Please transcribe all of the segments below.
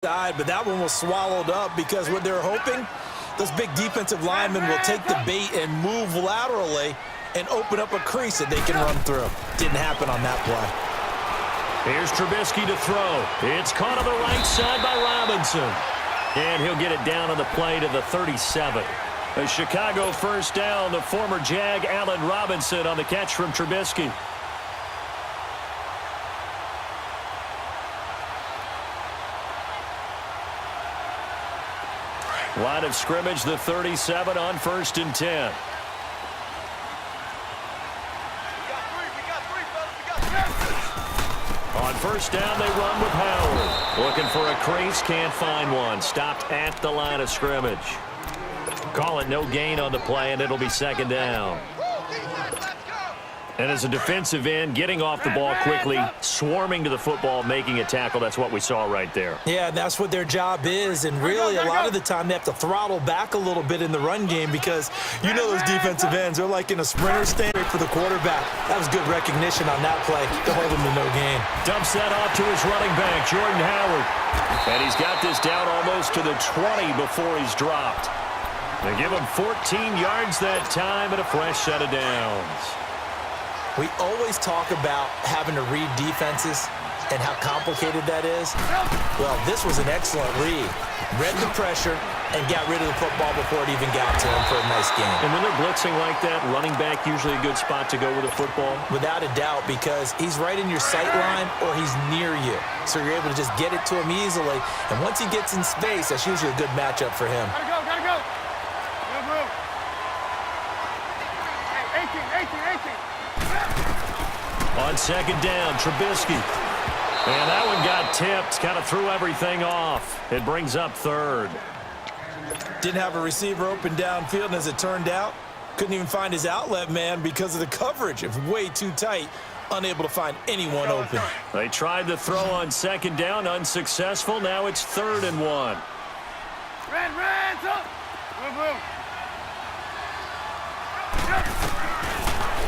But that one was swallowed up because what they're hoping, those big defensive linemen will take the bait and move laterally and open up a crease that they can run through. Didn't happen on that play. Here's Trubisky to throw. It's caught on the right side by Robinson. And he'll get it down on the play to the 37. A Chicago first down, the former Jag Allen Robinson on the catch from Trubisky. Line of scrimmage, the 37 on 1st and 10. On first down, they run with Howard. Looking for a crease, can't find one. Stopped at the line of scrimmage. Call it no gain on the play, and it'll be 2nd down. And as a defensive end, getting off the ball quickly, swarming to the football, making a tackle, that's what we saw right there. Yeah, that's what their job is, and really a lot of the time they have to throttle back a little bit in the run game because you know those defensive ends, they're like in a sprinter stand for the quarterback. That was good recognition on that play to hold him to no gain. Dumps that off to his running back, Jordan Howard. And he's got this down almost to the 20 before he's dropped. They give him 14 yards that time and a fresh set of downs. We always talk about having to read defenses and how complicated that is. Well, this was an excellent read. Read the pressure and got rid of the football before it even got to him for a nice game. And when they're blitzing like that, running back usually a good spot to go with the football? Without a doubt, because he's right in your sight line or he's near you. So you're able to just get it to him easily. And once he gets in space, that's usually a good matchup for him. Gotta go. Move, move. Hey, 18. On 2nd down, Trubisky. And that one got tipped, kind of threw everything off. It brings up 3rd. Didn't have a receiver open downfield, and as it turned out, couldn't even find his outlet man because of the coverage. It was way too tight, unable to find anyone open. They tried the throw on 2nd down, unsuccessful. Now it's 3rd and 1. Red, up. Move.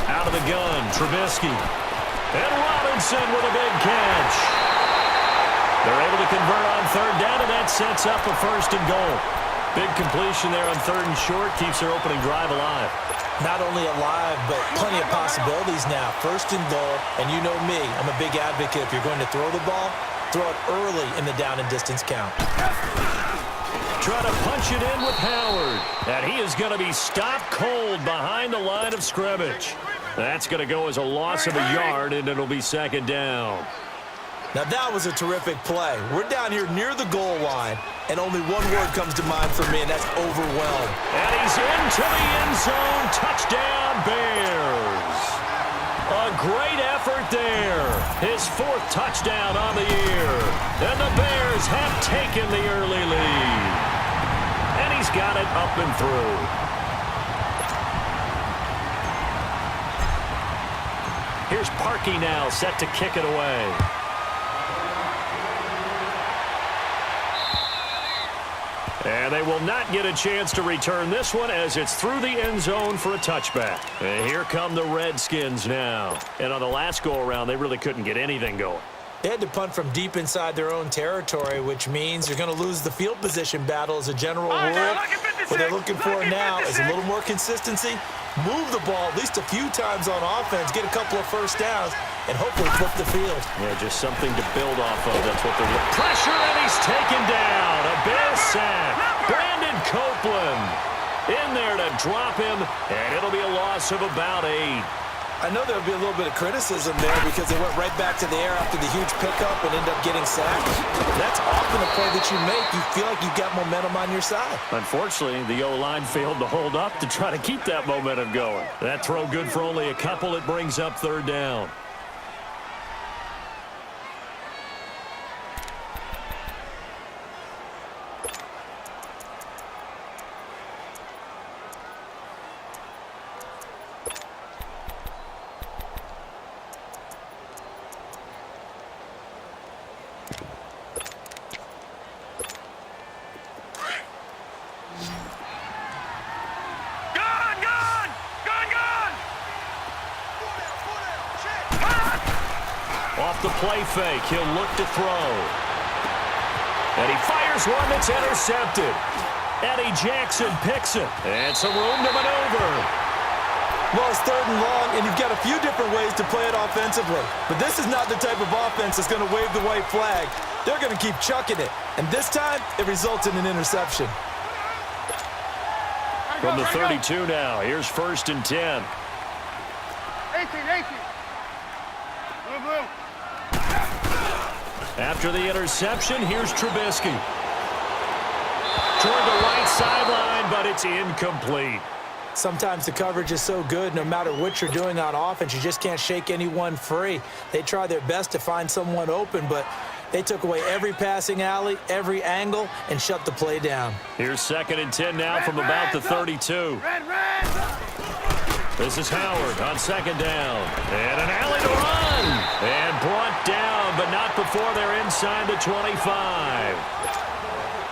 Out of the gun, Trubisky. And Robinson with a big catch. They're able to convert on 3rd down, and that sets up a 1st and goal. Big completion there on 3rd and short, keeps their opening drive alive. Not only alive, but plenty of possibilities now. 1st and goal, and you know me, I'm a big advocate. If you're going to throw the ball, throw it early in the down and distance count. Trying to punch it in with Howard. And he is going to be stopped cold behind the line of scrimmage. That's going to go as a loss of a yard, and it'll be 2nd down. Now that was a terrific play. We're down here near the goal line, and only one word comes to mind for me, and that's overwhelmed. And he's into the end zone. Touchdown, Bears. A great effort there. His 4th touchdown on the year. And the Bears have taken the early lead. And he's got it up and through. Here's Parkey now, set to kick it away. And they will not get a chance to return this one as it's through the end zone for a touchback. And here come the Redskins now. And on the last go-around, they really couldn't get anything going. They had to punt from deep inside their own territory, which means you're going to lose the field position battle as a general rule. What they're looking for now is a little more consistency, move the ball at least a few times on offense, get a couple of 1st downs, and hopefully flip the field. Yeah, just something to build off of. That's what they're looking for. Pressure, and he's taken down. A Bears sack. Brandon Copeland in there to drop him, and it'll be a loss of about 8. I know there'll be a little bit of criticism there because they went right back to the air after the huge pickup and end up getting sacked. That's often a play that you make. You feel like you've got momentum on your side. Unfortunately, the O-line failed to hold up to try to keep that momentum going. That throw good for only a couple. It brings up 3rd down. Off the play fake, he'll look to throw. And he fires one that's intercepted. Eddie Jackson picks it. And some room to maneuver. Well, it's 3rd and long, and you've got a few different ways to play it offensively. But this is not the type of offense that's going to wave the white flag. They're going to keep chucking it. And this time, it results in an interception. From the 32 now, here's 1st and 10. 18. Blue. After the interception, here's Trubisky. Toward the right sideline, but it's incomplete. Sometimes the coverage is so good, no matter what you're doing on offense, you just can't shake anyone free. They try their best to find someone open, but they took away every passing alley, every angle, and shut the play down. Here's 2nd and 10 now from about the 32. This is Howard on 2nd down. And an alley to run. And brought down, but not before they're inside the 25.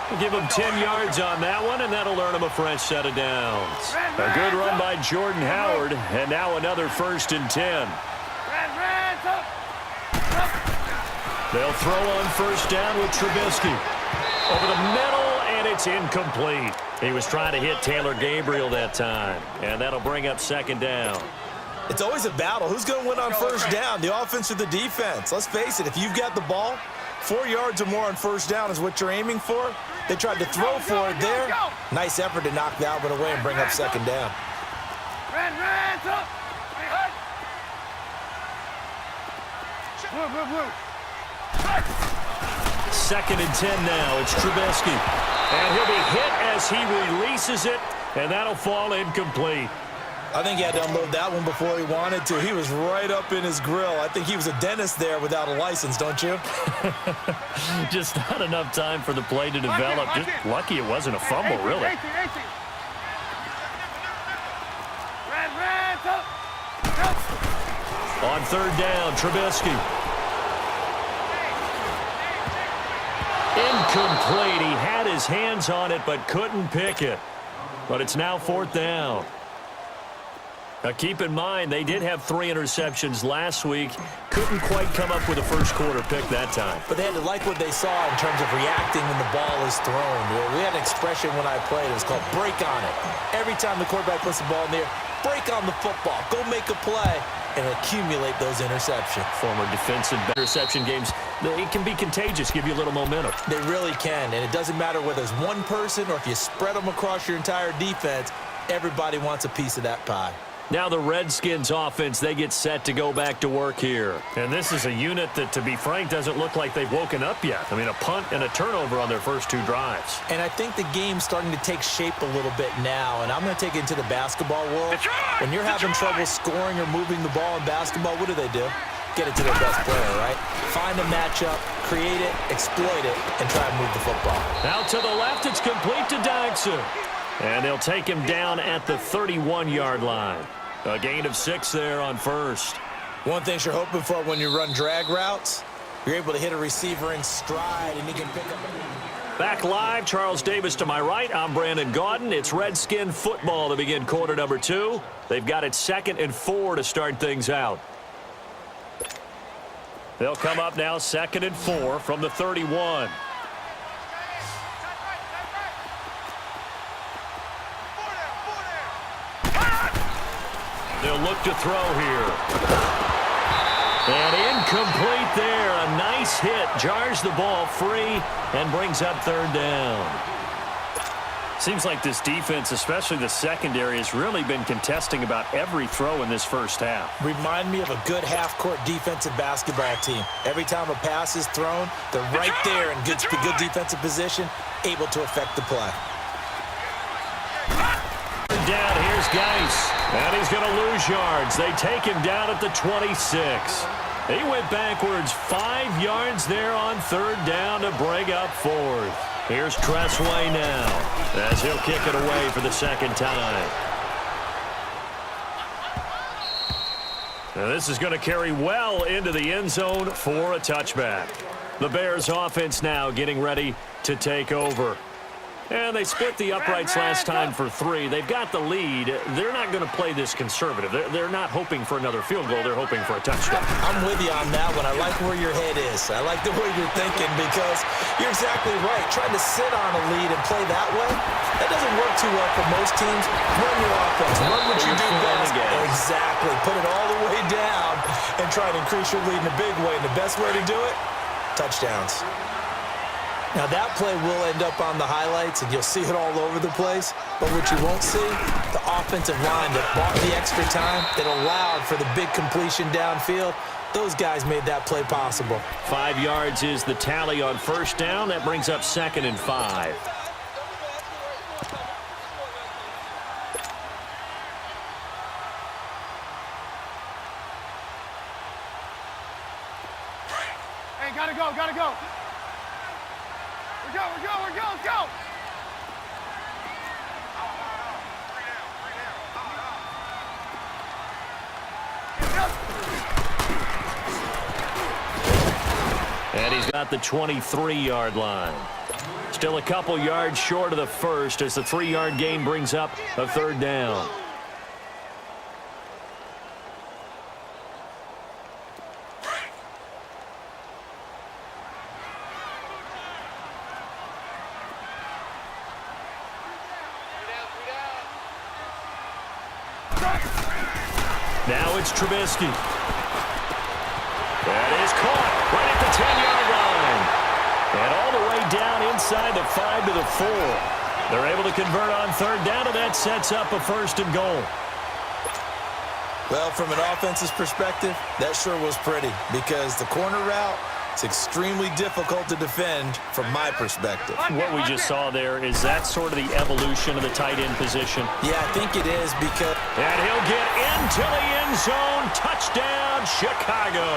We'll give him 10 yards on that one, and that'll earn him a fresh set of downs. A good run by Jordan Howard, and now another 1st and 10. They'll throw on 1st down with Trubisky. Over the middle, and it's incomplete. He was trying to hit Taylor Gabriel that time, and that'll bring up 2nd down. It's always a battle. Who's going to win on 1st down, the offense or the defense? Let's face it, if you've got the ball, 4 yards or more on 1st down is what you're aiming for. They tried to throw for it there. Nice effort to knock that one away and bring up 2nd down. 2nd and 10 now. It's Trubisky. And he'll be hit as he releases it, and that'll fall incomplete. I think he had to unload that one before he wanted to. He was right up in his grill. I think he was a dentist there without a license, don't you? Just not enough time for the play to develop. Just lucky it wasn't a fumble, really. On 3rd down, Trubisky. Incomplete. He had his hands on it but couldn't pick it. But it's now 4th down. Now keep in mind, they did have 3 interceptions last week. Couldn't quite come up with a first quarter pick that time. But they had to like what they saw in terms of reacting when the ball is thrown. We had an expression when I played. It was called break on it. Every time the quarterback puts the ball in the air, break on the football. Go make a play and accumulate those interceptions. Former defensive interception games, it can be contagious, give you a little momentum. They really can, and it doesn't matter whether it's one person or if you spread them across your entire defense, everybody wants a piece of that pie. Now the Redskins offense, they get set to go back to work here. And this is a unit that, to be frank, doesn't look like they've woken up yet. I mean, a punt and a turnover on their first 2 drives. And I think the game's starting to take shape a little bit now, and I'm going to take it into the basketball world. When you're having trouble scoring or moving the ball in basketball, what do? Get it to their best player, right? Find a matchup, create it, exploit it, and try to move the football. Now to the left, it's complete to Dyson. And they'll take him down at the 31-yard line. A gain of 6 there on 1st. One thing you're hoping for when you run drag routes, you're able to hit a receiver in stride and he can pick up. Back live, Charles Davis to my right. I'm Brandon Gaudin. It's Redskin football to begin quarter number 2. They've got it 2nd and 4 to start things out. They'll come up now 2nd and 4 from the 31. They'll look to throw here. And incomplete there. A nice hit. Jars the ball free and brings up 3rd down. Seems like this defense, especially the secondary, has really been contesting about every throw in this first half. Remind me of a good half-court defensive basketball team. Every time a pass is thrown, they're right there in good defensive position, able to affect the play. Down, here's Geis. And he's going to lose yards. They take him down at the 26. He went backwards 5 yards there on 3rd down to bring up 4th. Here's Tressway now as he'll kick it away for the 2nd time. Now this is going to carry well into the end zone for a touchback. The Bears offense now getting ready to take over. And they split the uprights last time for 3. They've got the lead. They're not going to play this conservative. They're not hoping for another field goal. They're hoping for a touchdown. I'm with you on that one. I like where your head is. I like the way you're thinking because you're exactly right. Trying to sit on a lead and play that way, that doesn't work too well for most teams. Run your offense. Run what you do best. Exactly. Put it all the way down and try to increase your lead in a big way. And the best way to do it, touchdowns. Now, that play will end up on the highlights, and you'll see it all over the place. But what you won't see, the offensive line that bought the extra time, that allowed for the big completion downfield, those guys made that play possible. 5 yards is the tally on first down. That brings up 2nd and 5. Hey, gotta go, gotta go. We're go, let's go. And he's got the 23-yard line. Still a couple yards short of the first as the 3-yard gain brings up a 3rd down. Now it's Trubisky. That is caught right at the 10-yard line. And all the way down inside the 5 to the 4. They're able to convert on 3rd down, and that sets up a 1st and goal. Well, from an offensive perspective, that sure was pretty because the corner route, it's extremely difficult to defend from my perspective. What we just saw there, is that sort of the evolution of the tight end position? Yeah, I think it is because... And he'll get into the end zone. Touchdown, Chicago.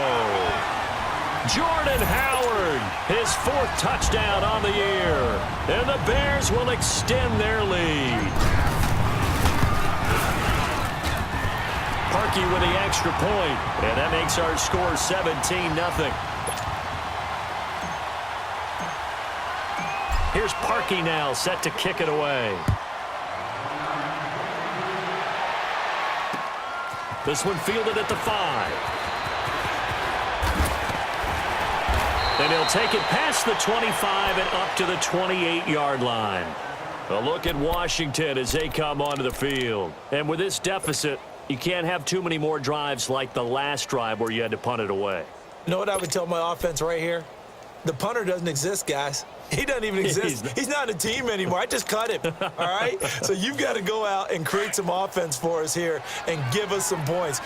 Jordan Howard, his 4th touchdown on the year. And the Bears will extend their lead. Parkey with the extra point. And that makes our score 17-0. Here's Parkey now, set to kick it away. This one fielded at the 5. And he'll take it past the 25 and up to the 28-yard line. A look at Washington as they come onto the field. And with this deficit, you can't have too many more drives like the last drive where you had to punt it away. You know what I would tell my offense right here? The punter doesn't exist, guys. He doesn't even exist. He's not a team anymore. I just cut him, all right? So you've got to go out and create some offense for us here and give us some points.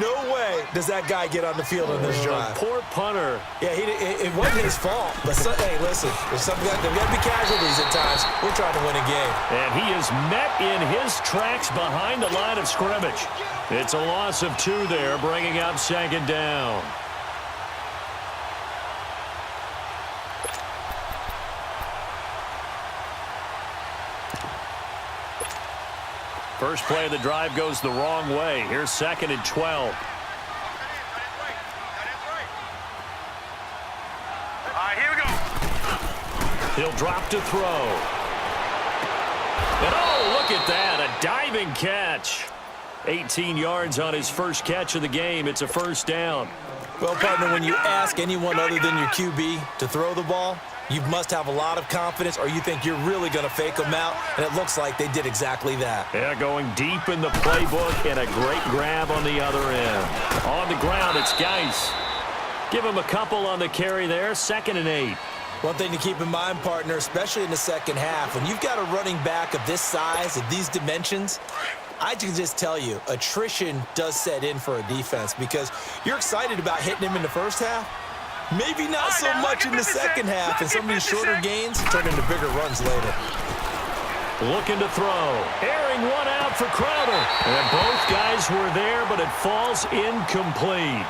No way does that guy get on the field in this drive. Poor punter. Yeah, it wasn't his fault. But, hey, listen, there's got to be casualties at times. We're trying to win a game. And he is met in his tracks behind the line of scrimmage. It's a loss of 2 there, bringing up 2nd down. First play of the drive goes the wrong way. Here's 2nd and 12. All right, here we go. He'll drop to throw. And oh, look at that, a diving catch. 18 yards on his first catch of the game. It's a 1st down. Well, partner, when you ask anyone other than your QB to throw the ball, you must have a lot of confidence or you think you're really going to fake them out, and it looks like they did exactly that. Yeah, going deep in the playbook and a great grab on the other end. On the ground, it's Geis. Give him a couple on the carry there, 2nd and 8. One thing to keep in mind, partner, especially in the second half, when you've got a running back of this size, of these dimensions, I can just tell you, attrition does set in for a defense because you're excited about hitting him in the first half. Maybe not so much in the second half, and some of these shorter gains turn into bigger runs later. Looking to throw. Airing one out for Crowder. And both guys were there, but it falls incomplete.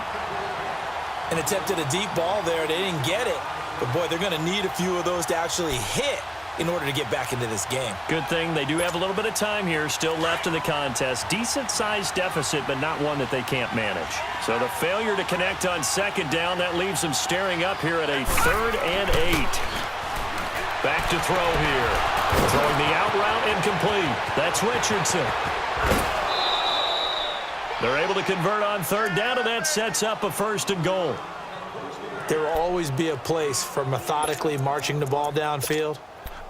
An attempt at a deep ball there. They didn't get it. But, boy, they're going to need a few of those to actually hit in order to get back into this game. Good thing they do have a little bit of time here still left in the contest. Decent-sized deficit, but not one that they can't manage. So the failure to connect on 2nd down, that leaves them staring up here at a 3rd and 8. Back to throw here. Throwing the out route incomplete. That's Richardson. They're able to convert on third down, and that sets up a 1st and goal. There will always be a place for methodically marching the ball downfield.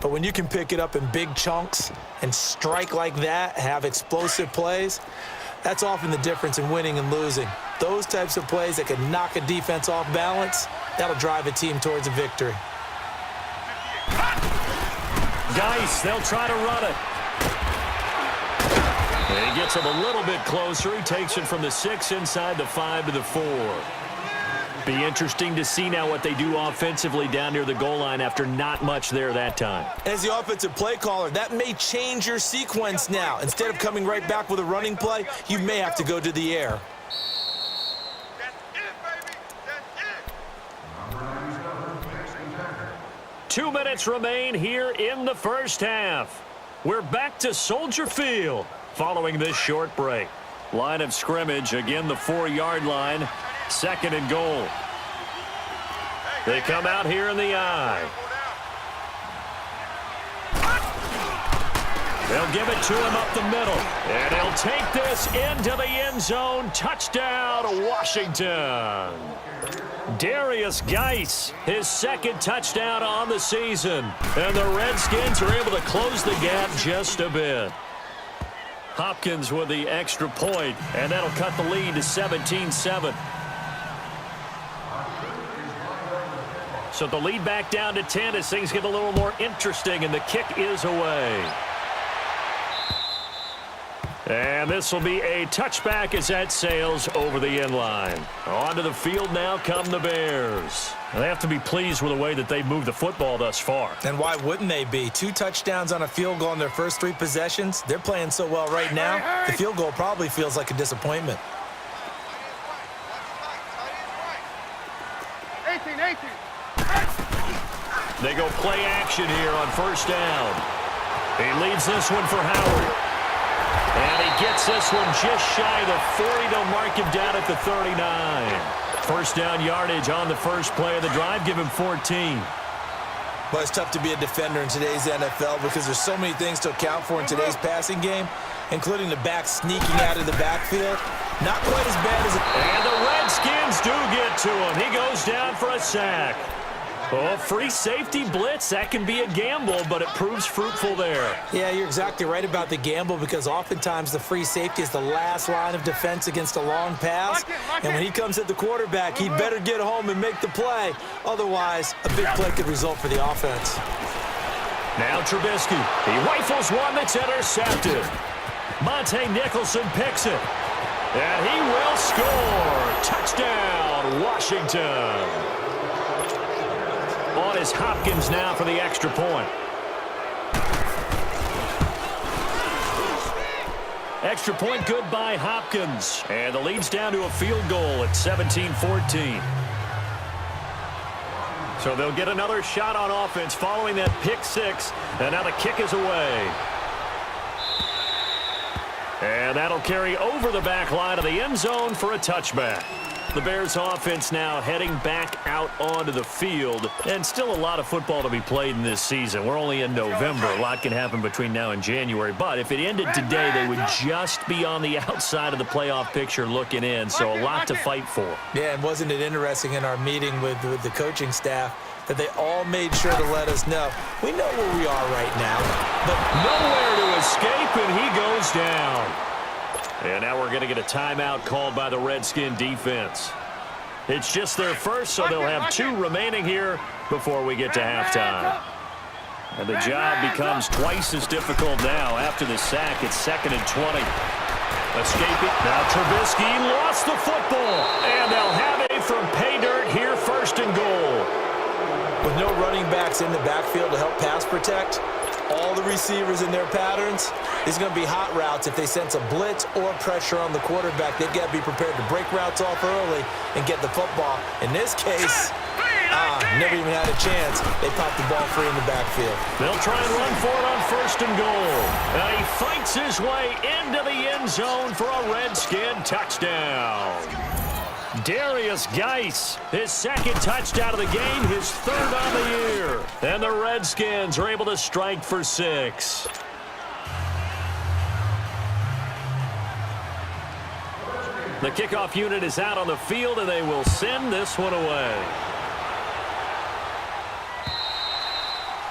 But when you can pick it up in big chunks and strike like that, have explosive plays, that's often the difference in winning and losing. Those types of plays that can knock a defense off balance, that'll drive a team towards a victory. Geis, they'll try to run it. And he gets him a little bit closer. He takes it from the 6 inside the 5 to the 4. Be interesting to see now what they do offensively down near the goal line after not much there that time. As the offensive play caller, that may change your sequence now. Instead of coming right back with a running play, you may have to go to the air. That's it, baby. That's it. 2 minutes remain here in the first half. We're back to Soldier Field following this short break. Line of scrimmage, again the 4-yard line. 2nd and goal. They come out here in the I. They'll give it to him up the middle. And he'll take this into the end zone. Touchdown, Washington. Darius Geis, his 2nd touchdown on the season. And the Redskins are able to close the gap just a bit. Hopkins with the extra point, and that'll cut the lead to 17-7. So the lead back down to 10 as things get a little more interesting, and the kick is away. And this will be a touchback as that sails over the end line. Onto the field now come the Bears. They have to be pleased with the way that they've moved the football thus far. And why wouldn't they be? 2 touchdowns on a field goal in their first 3 possessions. They're playing so well right now, the field goal probably feels like a disappointment. 18. They go play action here on 1st down. He leads this one for Howard. And he gets this one just shy of the 40. They'll mark him down at the 39. 1st down yardage on the first play of the drive. Give him 14. Well, it's tough to be a defender in today's NFL because there's so many things to account for in today's passing game, including the back sneaking out of the backfield. Not quite as bad as it... And the Redskins do get to him. He goes down for a sack. Oh, free safety blitz, that can be a gamble, but it proves fruitful there. Yeah, you're exactly right about the gamble because oftentimes the free safety is the last line of defense against a long pass. And when he comes at the quarterback, he'd better get home and make the play. Otherwise, a big play could result for the offense. Now Trubisky. He rifles one that's intercepted. Monte Nicholson picks it. And he will score. Touchdown, Washington. On is Hopkins now for the extra point. Extra point good by Hopkins. And the lead's down to a field goal at 17-14. So they'll get another shot on offense following that pick 6. And now the kick is away. And that'll carry over the back line of the end zone for a touchback. The Bears offense now heading back out onto the field. And still a lot of football to be played in this season. We're only in November. A lot can happen between now and January. But if it ended today, they would just be on the outside of the playoff picture looking in. So a lot to fight for. Yeah, and wasn't it interesting in our meeting with the coaching staff that they all made sure to let us know, we know where we are right now, but nowhere to escape, and he goes down. And now we're going to get a timeout called by the Redskin defense. It's just their first, so they'll have 2 remaining here before we get to halftime. And the job becomes twice as difficult now after the sack. It's 2nd and 20. Escaping. Now Trubisky lost the football. And they'll have it from pay dirt here, 1st and goal. With no running backs in the backfield to help pass protect, all the receivers in their patterns, these are going to be hot routes. If they sense a blitz or pressure on the quarterback, they've got to be prepared to break routes off early and get the football. In this case, never even had a chance. They popped the ball free in the backfield. They'll try and run for it on 1st and goal. And he fights his way into the end zone for a Redskin touchdown. Darius Geis, his second touchdown of the game, his third on the year. And the Redskins are able to strike for 6. The kickoff unit is out on the field, and they will send this one away.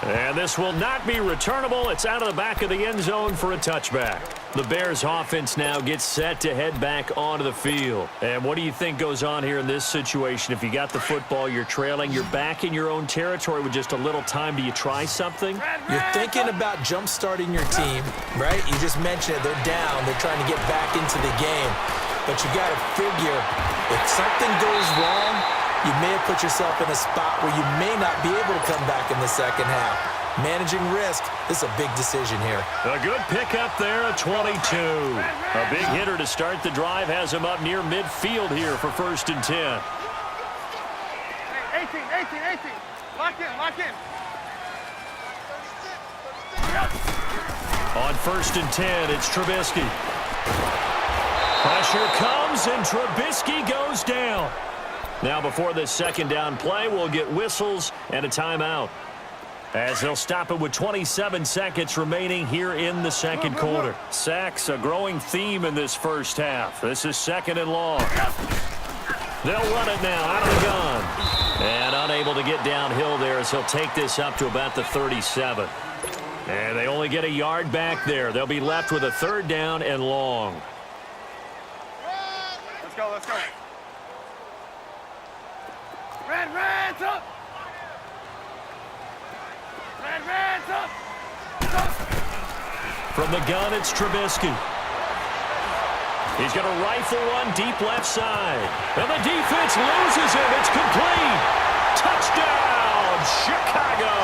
And this will not be returnable. It's out of the back of the end zone for a touchback. The Bears offense now gets set to head back onto the field. And what do you think goes on here in this situation? If you got the football, you're trailing, you're back in your own territory with just a little time. Do you try something? You're thinking about jump-starting your team, right? You just mentioned it. They're down. They're trying to get back into the game. But you got to figure, if something goes wrong, you may have put yourself in a spot where you may not be able to come back in the second half. Managing risk, this is a big decision here. A good pickup there at 22. A big hitter to start the drive has him up near midfield here for 1st and 10. 18. Lock in. On 1st and 10, it's Trubisky. Pressure comes, and Trubisky goes down. Now, before this second down play, we'll get whistles and a timeout, as they'll stop it with 27 seconds remaining here in the second quarter. Sacks, a growing theme in this first half. This is 2nd and long. They'll run it now out of the gun. And unable to get downhill there, as he'll take this up to about the 37. And they only get a yard back there. They'll be left with a 3rd down and long. Let's go. Reds up! Reds up! From the gun, it's Trubisky. He's going to rifle one deep left side. And the defense loses him. It's complete. Touchdown, Chicago.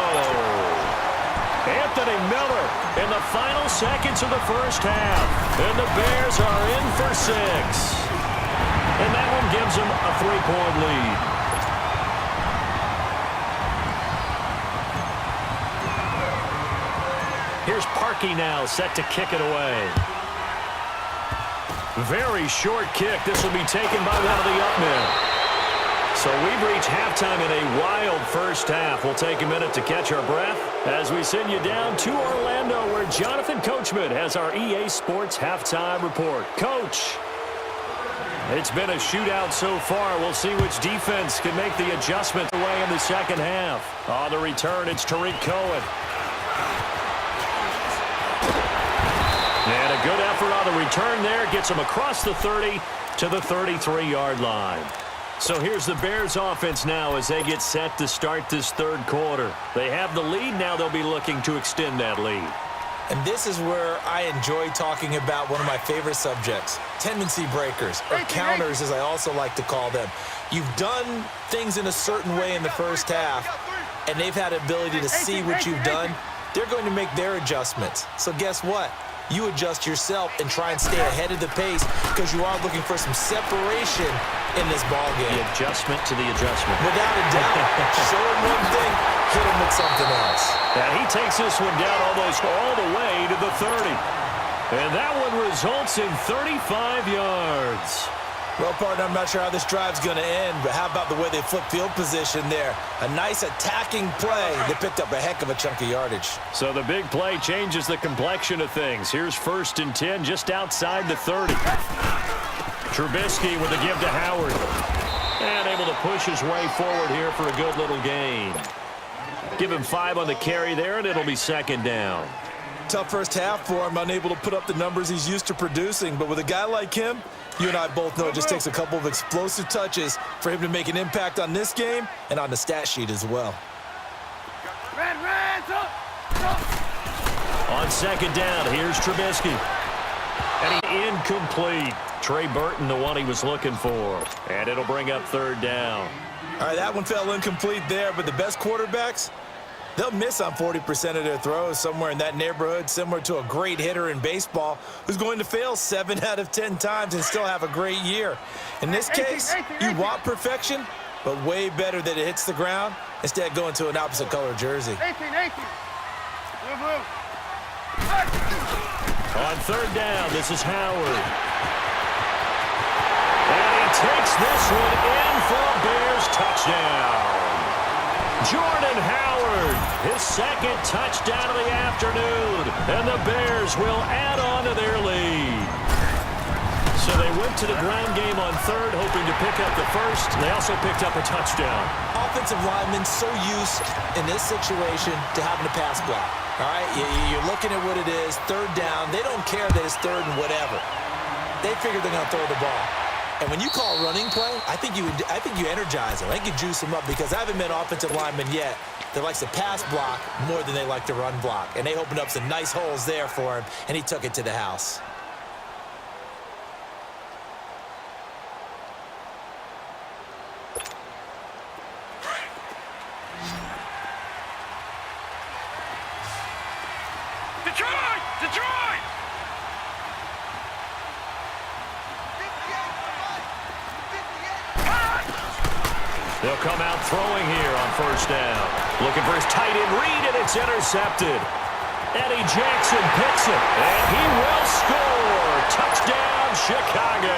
Anthony Miller in the final seconds of the first half. And the Bears are in for 6. And that one gives them a 3-point lead. Here's Parkey now, set to kick it away. Very short kick. This will be taken by one of the up men. So we've reached halftime in a wild first half. We'll take a minute to catch our breath as we send you down to Orlando, where Jonathan Coachman has our EA Sports halftime report. Coach, it's been a shootout so far. We'll see which defense can make the adjustment away in the second half. On the return, it's Tariq Cohen. And a good effort on the return there. Gets him across the 30 to the 33-yard line. So here's the Bears offense now as they get set to start this third quarter. They have the lead. Now they'll be looking to extend that lead. And this is where I enjoy talking about one of my favorite subjects, tendency breakers, or counters as I also like to call them. You've done things in a certain way in the first half, and they've had the ability to see what you've done. They're going to make their adjustments. So guess what? You adjust yourself and try and stay ahead of the pace because you are looking for some separation in this ball game. The adjustment to the adjustment. Without a doubt. Show him one thing, hit him with something else. And he takes this one down almost all the way to the 30. And that one results in 35 yards. Well, partner, I'm not sure how this drive's going to end, but how about the way they flip field position there? A nice attacking play. They picked up a heck of a chunk of yardage. So the big play changes the complexion of things. Here's 1st and 10 just outside the 30. Trubisky with a give to Howard. And able to push his way forward here for a good little gain. Give him 5 on the carry there, and it'll be 2nd down. Tough first half for him, unable to put up the numbers he's used to producing. But with a guy like him, you and I both know it just takes a couple of explosive touches for him to make an impact on this game and on the stat sheet as well. On 2nd down, here's Trubisky. And he incomplete. Trey Burton, the one he was looking for. And it'll bring up 3rd down. All right, that one fell incomplete there, but the best quarterbacks, they'll miss on 40% of their throws, somewhere in that neighborhood, similar to a great hitter in baseball who's going to fail 7 out of 10 times and still have a great year. In this case, you want perfection, but way better that it hits the ground instead of going to an opposite color jersey. 18. Blue, blue. On 3rd down, this is Howard. And he takes this one in for a Bears touchdown. Jordan Howard, his second touchdown of the afternoon, and the Bears will add on to their lead. So they went to the ground game on third, hoping to pick up the first. They also picked up a touchdown. Offensive linemen so used in this situation to having a pass block. All right, you're looking at what it is, third down. They don't care that it's third and whatever. They figure they're going to throw the ball. And when you call running play, I think you energize them. I think you juice them up because I haven't met offensive linemen yet that likes to pass block more than they like to run block. And they opened up some nice holes there for him, and he took it to the house. Detroit! Detroit! They'll come out throwing here on first down. Looking for his tight end read, and it's intercepted. Eddie Jackson picks it, and he will score. Touchdown, Chicago.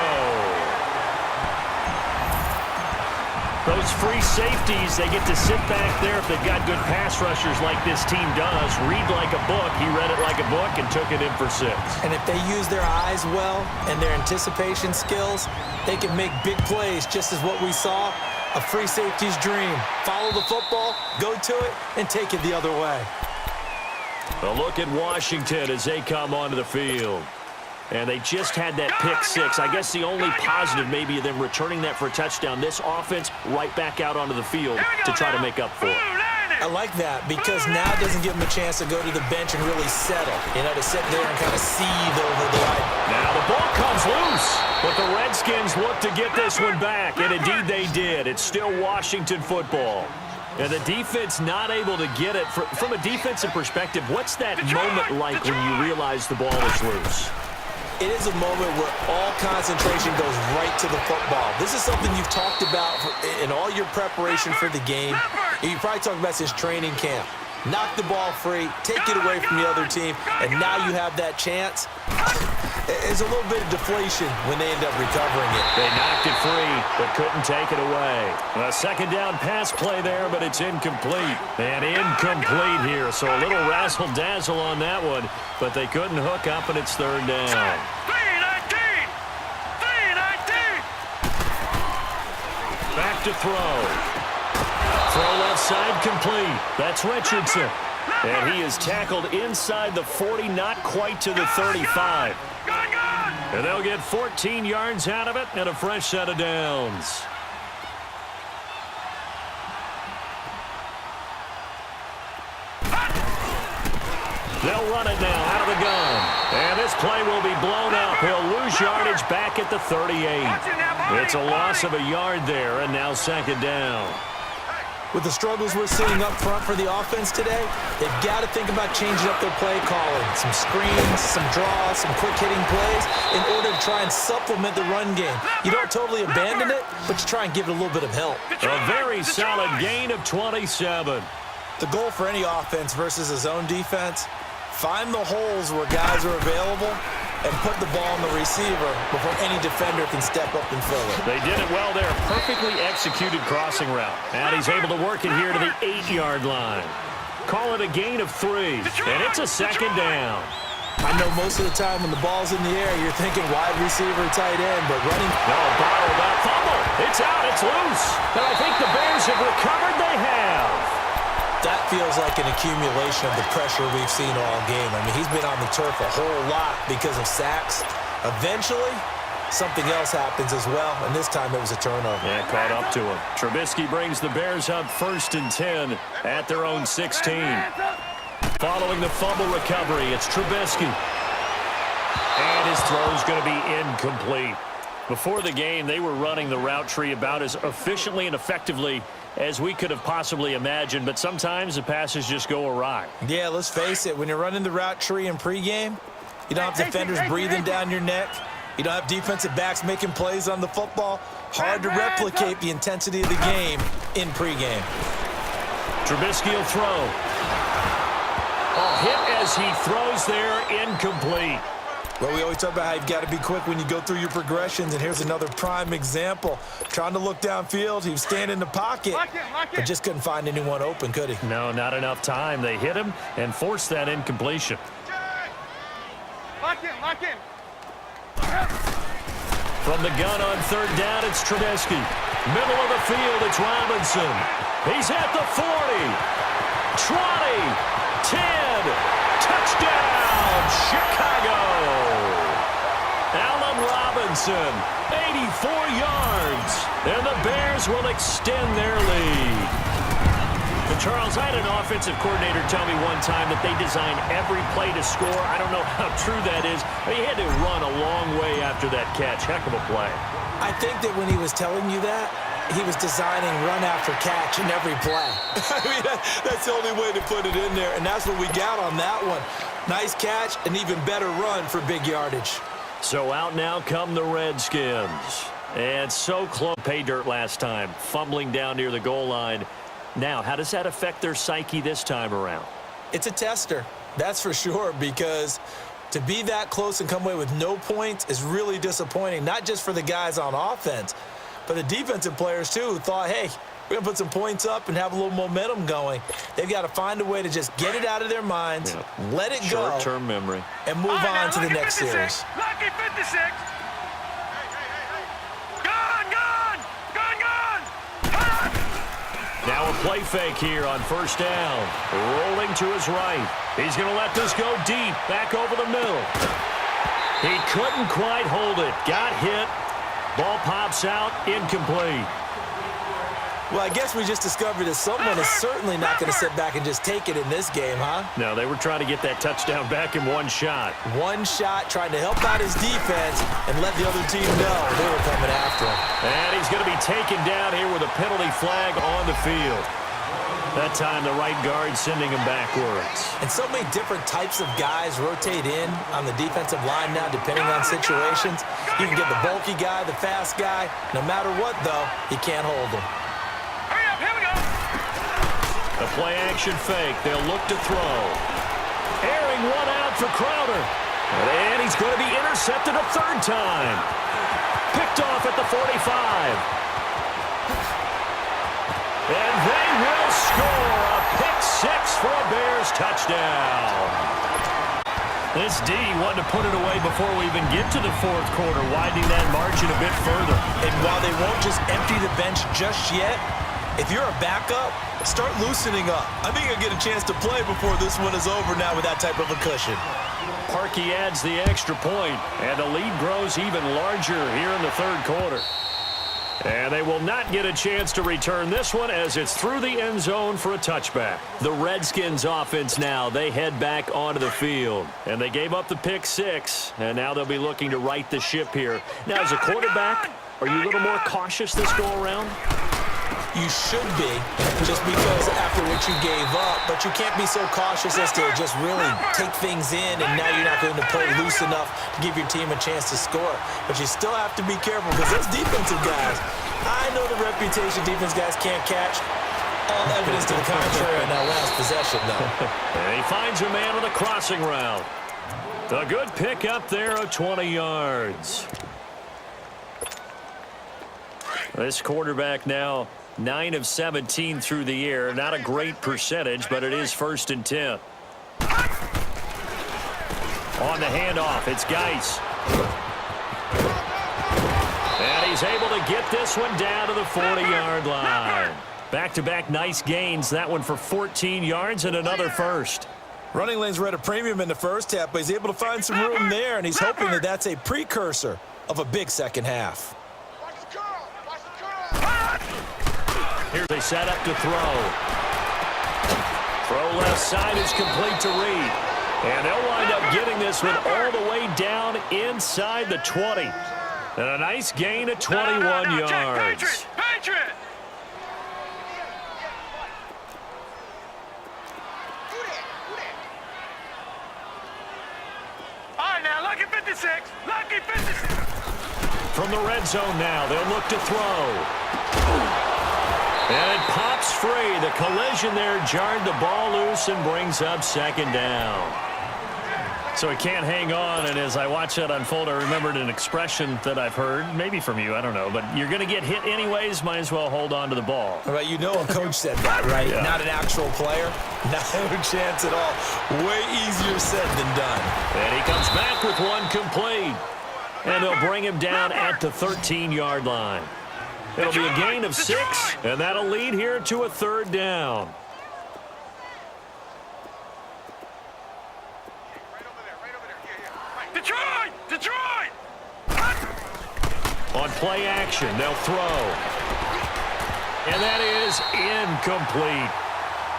Those free safeties, they get to sit back there if they've got good pass rushers like this team does. Read like a book. He read it like a book and took it in for 6. And if they use their eyes well and their anticipation skills, they can make big plays, just as what we saw. A free safety's dream. Follow the football, go to it, and take it the other way. A look at Washington as they come onto the field. And they just had that pick 6. I guess the only positive maybe of them returning that for a touchdown. This offense right back out onto the field to try to make up for it. I like that because now it doesn't give them a chance to go to the bench and really settle. You know, to sit there and kind of seethe over the line. Now the ball comes loose. But the Redskins look to get this one back. And indeed they did. It's still Washington football. And the defense not able to get it. From a defensive perspective, what's that moment like when you realize the ball is loose? It is a moment where all concentration goes right to the football. This is something you've talked about in all your preparation for the game. You probably talked about since training camp. Knock the ball free, take it away from the other team, and now you have that chance. There's a little bit of deflation when they end up recovering it. They knocked it free, but couldn't take it away. A second down pass play there, but it's incomplete. And incomplete here, so a little razzle-dazzle on that one, but they couldn't hook up, and it's third down. 3-19! Back to throw. Throw left side complete. That's Richardson. And he is tackled inside the 40, not quite to the 35. And they'll get 14 yards out of it and a fresh set of downs. They'll run it now out of the gun. And this play will be blown up. He'll lose yardage back at the 38. It's a loss of a yard there, and now second down. With the struggles we're seeing up front for the offense today, they've got to think about changing up their play calling. Some screens, some draws, some quick-hitting plays in order to try and supplement the run game. You don't totally abandon it, but you try and give it a little bit of help. A very solid gain of 27. The goal for any offense versus a zone defense, find the holes where guys are available and put the ball on the receiver before any defender can step up and fill it. They did it well there. Perfectly executed crossing route. And he's able to work it here to the 8-yard line. Call it a gain of 3. And it's a second down. I know most of the time when the ball's in the air, you're thinking wide receiver, tight end, but running... No, bottled up. Fumble. It's out. It's loose. And I think the Bears have recovered. They have. That feels like an accumulation of the pressure we've seen all game. I mean, he's been on the turf a whole lot because of sacks. Eventually, something else happens as well, and this time it was a turnover. Yeah, caught up to him. Trubisky brings the Bears up 1st and 10 at their own 16. Following the fumble recovery, it's Trubisky. And his throw's going to be incomplete. Before the game, they were running the route tree about as efficiently and effectively as we could have possibly imagined, but sometimes the passes just go awry. Yeah, let's face it. When you're running the route tree in pregame, you don't have defenders breathing down your neck. You don't have defensive backs making plays on the football. Hard to replicate the intensity of the game in pregame. Trubisky will throw. A hit as he throws there, incomplete. Well, we always talk about how you've got to be quick when you go through your progressions, and here's another prime example. Trying to look downfield, he was standing in the pocket, but just couldn't find anyone open, could he? No, not enough time. They hit him and forced that incompletion. Lock in. From the gun on third down, it's Trubisky. Middle of the field, it's Robinson. He's at the 40, 20, 10, touchdown, Chicago. Allen Robinson, 84 yards, and the Bears will extend their lead. And Charles, I had an offensive coordinator tell me one time that they design every play to score. I don't know how true that is, but he had to run a long way after that catch. Heck of a play. I think that when he was telling you that, he was designing run after catch in every play. I mean, that's the only way to put it in there, and that's what we got on that one. Nice catch, an even better run for big yardage. So out now come the Redskins. And so close. Pay dirt last time, fumbling down near the goal line. Now, how does that affect their psyche this time around? It's a tester, that's for sure, because to be that close and come away with no points is really disappointing, not just for the guys on offense, but the defensive players, too, who thought, hey, we're going to put some points up and have a little momentum going. They've got to find a way to just get it out of their minds, let it go. Short-term memory. And move on to the next series. Lucky 56. Now a play fake here on first down. Rolling to his right. He's going to let this go deep, back over the middle. He couldn't quite hold it. Got hit. Ball pops out, incomplete. Well, I guess we just discovered that someone is certainly not going to sit back and just take it in this game, huh? No, they were trying to get that touchdown back in one shot. One shot, trying to help out his defense and let the other team know they were coming after him. And he's going to be taken down here with a penalty flag on the field. That time, the right guard sending him backwards. And so many different types of guys rotate in on the defensive line now, depending on situations. You can get the bulky guy, the fast guy. No matter what, though, you can't hold him. The play-action fake. They'll look to throw. Airing one out for Crowder. And he's going to be intercepted a third time. Picked off at the 45. And they will score a pick six for a Bears touchdown. This D wanted to put it away before we even get to the fourth quarter, widening that margin a bit further. And while they won't just empty the bench just yet, if you're a backup, start loosening up. I think you'll get a chance to play before this one is over now with that type of a cushion. Parkey adds the extra point, and the lead grows even larger here in the third quarter. And they will not get a chance to return this one as it's through the end zone for a touchback. The Redskins offense now, they head back onto the field. And they gave up the pick six, and now they'll be looking to right the ship here. Now, as a quarterback, are you a little more cautious this go-around? You should be, just because after what you gave up, but you can't be so cautious as to just really take things in, and now you're not going to play loose enough to give your team a chance to score. But you still have to be careful, because those defensive guys, I know the reputation defense guys can't catch. All evidence to the contrary on that last possession, though. And he finds a man on the crossing route. A good pick up there of 20 yards. This quarterback now 9 of 17 through the air. Not a great percentage, but it is 1st and 10. On the handoff, it's Geis. And he's able to get this one down to the 40-yard line. Back-to-back nice gains. That one for 14 yards and another first. Running lanes were at a premium in the first half, but he's able to find some room there, and he's hoping that that's a precursor of a big second half. Here they set up to throw. Throw left side is complete to Reed. And they'll wind up getting this one all the way down inside the 20. And a nice gain of 21 yards. Patriot! All right, now, lucky 56. Lucky 56. From the red zone now, they'll look to throw. And it pops free. The collision there jarred the ball loose and brings up second down. So he can't hang on, and as I watch that unfold, I remembered an expression that I've heard, maybe from you, I don't know, but you're going to get hit anyways, might as well hold on to the ball. Right, you know a coach said that, right? Yeah. Not an actual player. Not a chance at all. Way easier said than done. And he comes back with one complete. And they'll bring him down at the 13-yard line. It'll be a gain of 6, and that'll lead here to a 3rd down. Detroit! On play action, they'll throw. And that is incomplete.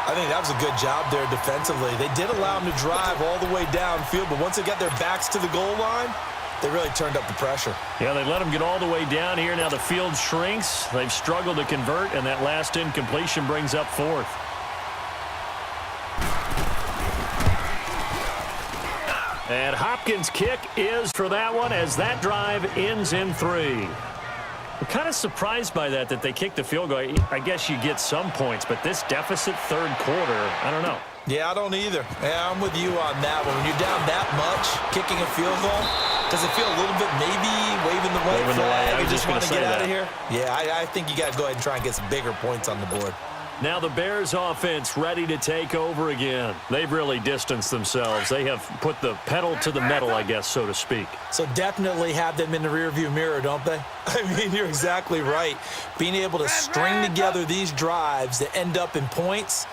I think that was a good job there defensively. They did allow him to drive all the way downfield, but once they got their backs to the goal line, they really turned up the pressure. Yeah, they let him get all the way down here. Now the field shrinks. They've struggled to convert, and that last incompletion brings up 4th. And Hopkins' kick is for that one as that drive ends in 3. I'm kind of surprised by that they kicked the field goal. I guess you get some points, but this deficit 3rd quarter, I don't know. Yeah, I don't either. Yeah, I'm with you on that one. When you're down that much, kicking a field goal, does it feel a little bit maybe waving the white flag? You just want to get out of here? Yeah, I think you got to go ahead and try and get some bigger points on the board. Now the Bears offense ready to take over again. They've really distanced themselves. They have put the pedal to the metal, I guess, so to speak. So definitely have them in the rearview mirror, don't they? I mean, you're exactly right. Being able to string together these drives that end up in points,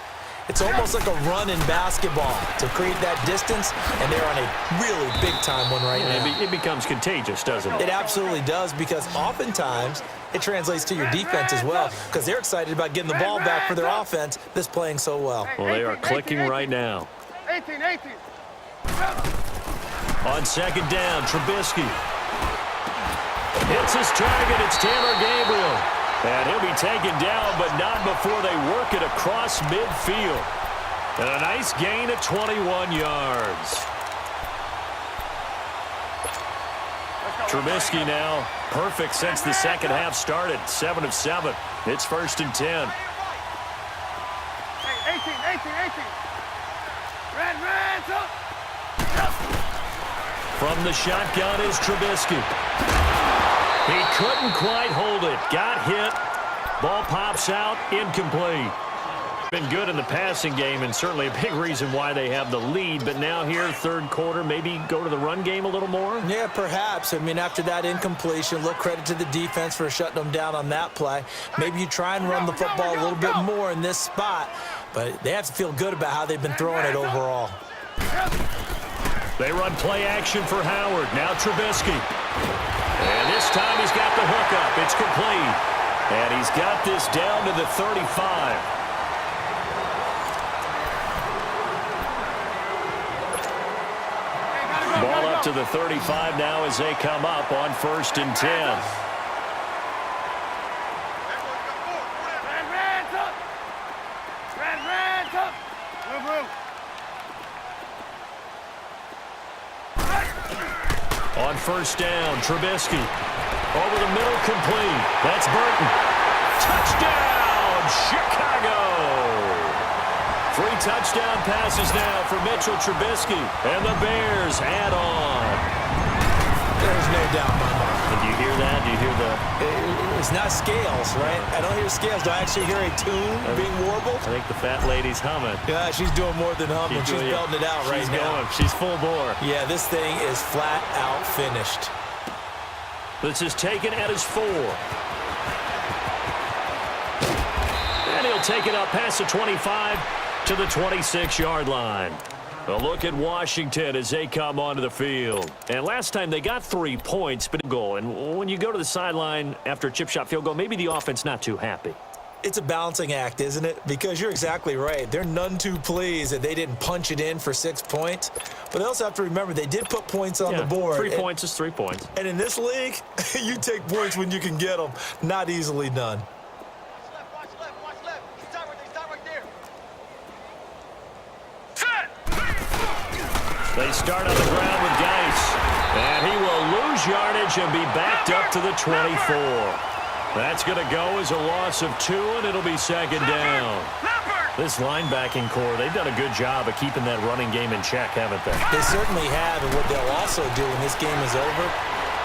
it's almost like a run in basketball to create that distance, and they're on a really big-time one right now. It becomes contagious, doesn't it? It absolutely does, because oftentimes it translates to your defense as well, because they're excited about getting the ball back for their offense that's playing so well. Well, they are clicking right now. 18. On 2nd down, Trubisky hits his target. It's Taylor Gabriel. And he'll be taken down, but not before they work it across midfield. And a nice gain of 21 yards. Trubisky now perfect since the second half started. 7 of 7. It's 1st and 10. 18. Red, up. From the shotgun is Trubisky. He couldn't quite hold it. Got hit. Ball pops out. Incomplete. Been good in the passing game, and certainly a big reason why they have the lead. But now here, 3rd quarter, maybe go to the run game a little more? Yeah, perhaps. I mean, after that incompletion, look, credit to the defense for shutting them down on that play. Maybe you try and run the football a little bit more in this spot, but they have to feel good about how they've been throwing it overall. They run play action for Howard. Now Trubisky. And this time he's got the hookup. It's complete. And he's got this down to the 35. Ball up to the 35 now as they come up on 1st and 10. Red, up. Blue. On 1st down, Trubisky. Over the middle, complete. That's Burton. Touchdown, Chicago! 3 touchdown passes now for Mitchell Trubisky. And the Bears add on. There's no doubt in my mind. Did you hear that? Do you hear the... It's not scales, right? I don't hear scales. Do I actually hear a tune being warbled? I think the fat lady's humming. Yeah, she's doing more than humming. She's belting it out right now. She's full bore. Yeah, this thing is flat out finished. This is taken at his 4. And he'll take it up past the 25 to the 26-yard line. A look at Washington as they come onto the field. And last time they got 3 points, but a goal. And when you go to the sideline after a chip shot field goal, maybe the offense not too happy. It's a balancing act, isn't it? Because you're exactly right. They're none too pleased that they didn't punch it in for 6 points. But they also have to remember they did put points on the board. 3 points is 3 points. And in this league, you take points when you can get them. Not easily done. Watch left. Stop right there. They start on the ground with Geis. And he will lose yardage and be backed up to the 24. That's going to go as a loss of 2, and it'll be 2nd down. This linebacking core, they've done a good job of keeping that running game in check, haven't they? They certainly have, and what they'll also do when this game is over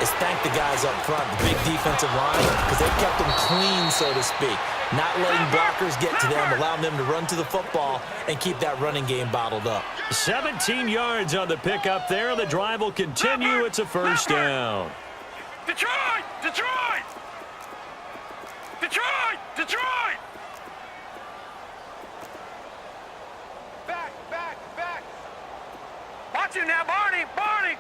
is thank the guys up front, the big defensive line, because they've kept them clean, so to speak. Not letting blockers get to them, allowing them to run to the football and keep that running game bottled up. 17 yards on the pickup there. The drive will continue. It's a first down. Detroit! Detroit! Detroit! Detroit! Back, back, back. Watch him now, Barney! Barney!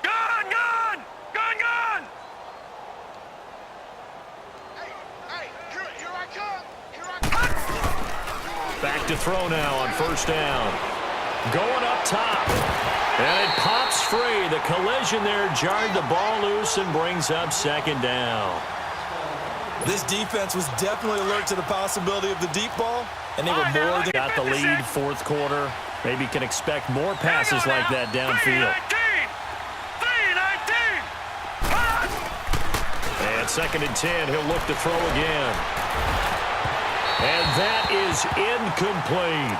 Gun! Gun! Gun! Gun! Hey, here I come! Here I come! Back to throw now on first down. Going up top. And it pops free. The collision there jarred the ball loose and brings up second down. This defense was definitely alert to the possibility of the deep ball, and they were more than... Got the lead, fourth quarter. Maybe can expect more passes like that downfield. And second and 10, he'll look to throw again. And that is incomplete.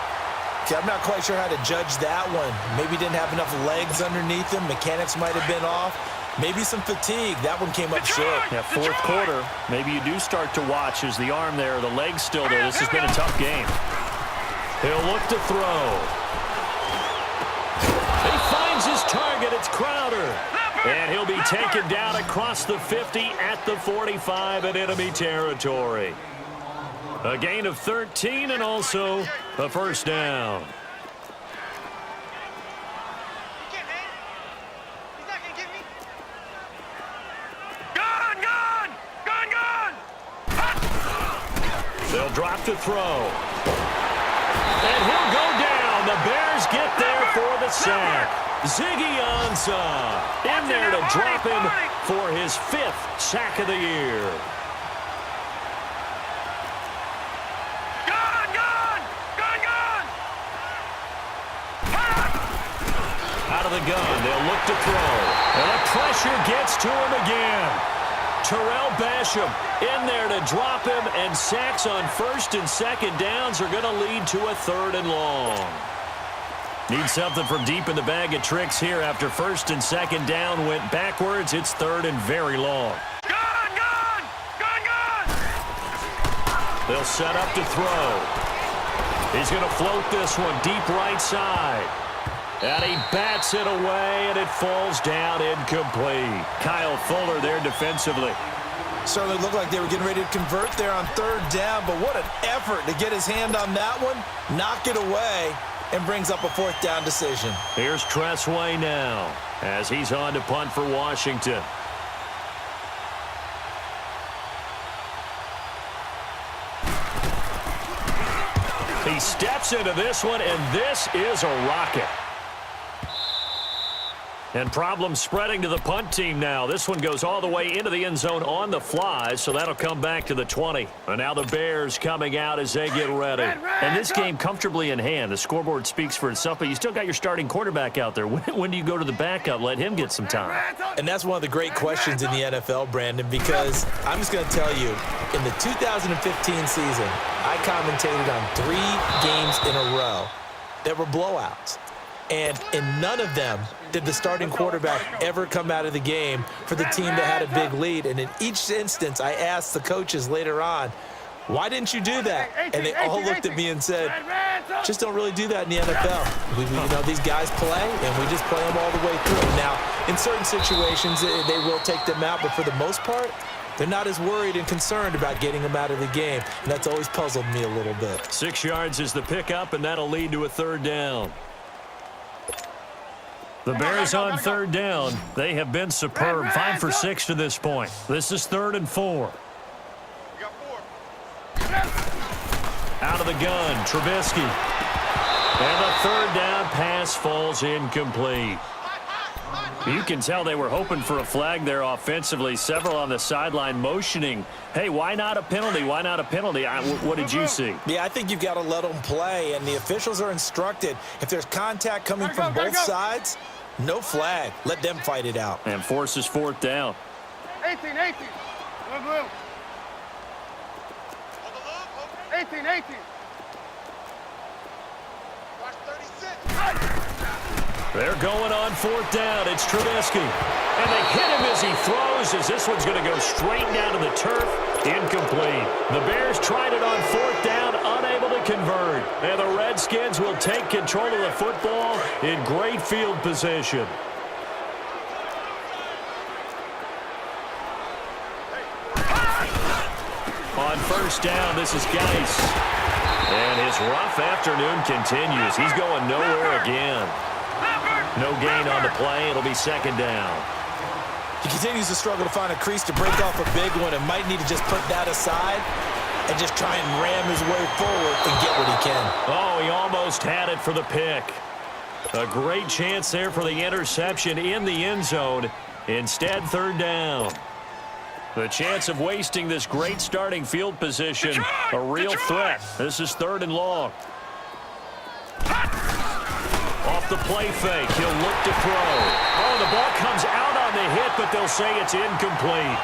Okay, I'm not quite sure how to judge that one. Maybe didn't have enough legs underneath him. Mechanics might have been off. Maybe some fatigue. That one came up short. Yeah, fourth quarter. Maybe you do start to watch as the arm there, the leg's still there. This has been a tough game. He'll look to throw. He finds his target. It's Crowder. And he'll be taken down across the 50 at the 45 in enemy territory. A gain of 13 and also a first down. They'll drop to throw. And he'll go down. The Bears get there for the sack. Ziggy Ansah in there to drop him for his 5th sack of the year. Out of the gun, they'll look to throw. And the pressure gets to him again. Terrell Basham in there to drop him, and sacks on first and second downs are going to lead to a 3rd and long. Need something from deep in the bag of tricks here after first and second down went backwards. It's 3rd and very long. Gun! Gun! Gun! Gun! They'll set up to throw. He's going to float this one deep right side. And he bats it away, and it falls down incomplete. Kyle Fuller there defensively. Certainly looked like they were getting ready to convert there on 3rd down, but what an effort to get his hand on that one, knock it away, and brings up a 4th down decision. Here's Tressway now as he's on to punt for Washington. He steps into this one, and this is a rocket. And problems spreading to the punt team now. This one goes all the way into the end zone on the fly, so that'll come back to the 20. And now the Bears coming out as they get ready. And this game comfortably in hand. The scoreboard speaks for itself, but you still got your starting quarterback out there. When do you go to the backup? Let him get some time. And that's one of the great questions in the NFL, Brandon, because I'm just going to tell you, in the 2015 season, I commentated on 3 games in a row that were blowouts. And in none of them did the starting quarterback ever come out of the game for the team that had a big lead. And in each instance, I asked the coaches later on, why didn't you do that? And they all looked at me and said, just don't really do that in the NFL. These guys play, and we just play them all the way through. Now, in certain situations, they will take them out, but for the most part, they're not as worried and concerned about getting them out of the game. And that's always puzzled me a little bit. 6 yards is the pickup, and that'll lead to a 3rd down. The Bears on 3rd down. They have been superb. 5 for 6 to this point. This is 3rd and 4. Out of the gun, Trubisky. And the 3rd down pass falls incomplete. You can tell they were hoping for a flag there offensively. Several on the sideline motioning, hey, why not a penalty? Why not a penalty? What did you see? Yeah, I think you've got to let them play, and the officials are instructed. If there's contact coming from both sides, no flag. Let them fight it out. And forces 4th down. 18. Blue. 18, 18. Watch 36. They're going on fourth down. It's Trubisky. And they hit him as he throws, as this one's going to go straight down to the turf. Incomplete. The Bears tried it on fourth down, unable to convert. And the Redskins will take control of the football in great field position. On first down, this is Geis. And his rough afternoon continues. He's going nowhere again. No gain on the play. It'll be second down. He continues to struggle to find a crease to break off a big one and might need to just put that aside and just try and ram his way forward and get what he can. Oh, he almost had it for the pick. A great chance there for the interception in the end zone. Instead, third down. The chance of wasting this great starting field position, a real threat. This is third and long. Off the play fake, he'll look to throw. Oh, the ball comes out on the hit, but they'll say it's incomplete.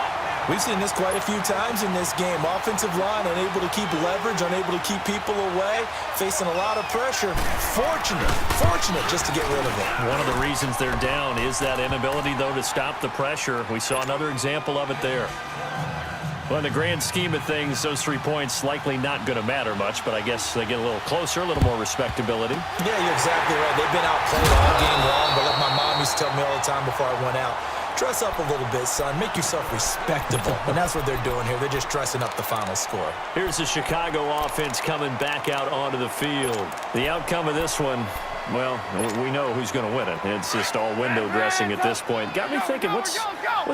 We've seen this quite a few times in this game. Offensive line unable to keep leverage, unable to keep people away, facing a lot of pressure. Fortunate just to get rid of it. One of the reasons they're down is that inability, though, to stop the pressure. We saw another example of it there. Well, in the grand scheme of things, those 3 points likely not going to matter much, but I guess they get a little closer, a little more respectability. Yeah, you're exactly right. They've been outplayed all game long, but like my mom used to tell me all the time before I went out, dress up a little bit, son. Make yourself respectable. And that's what they're doing here. They're just dressing up the final score. Here's the Chicago offense coming back out onto the field. The outcome of this one, well, we know who's going to win it. It's just all window dressing at this point. Got me thinking, what's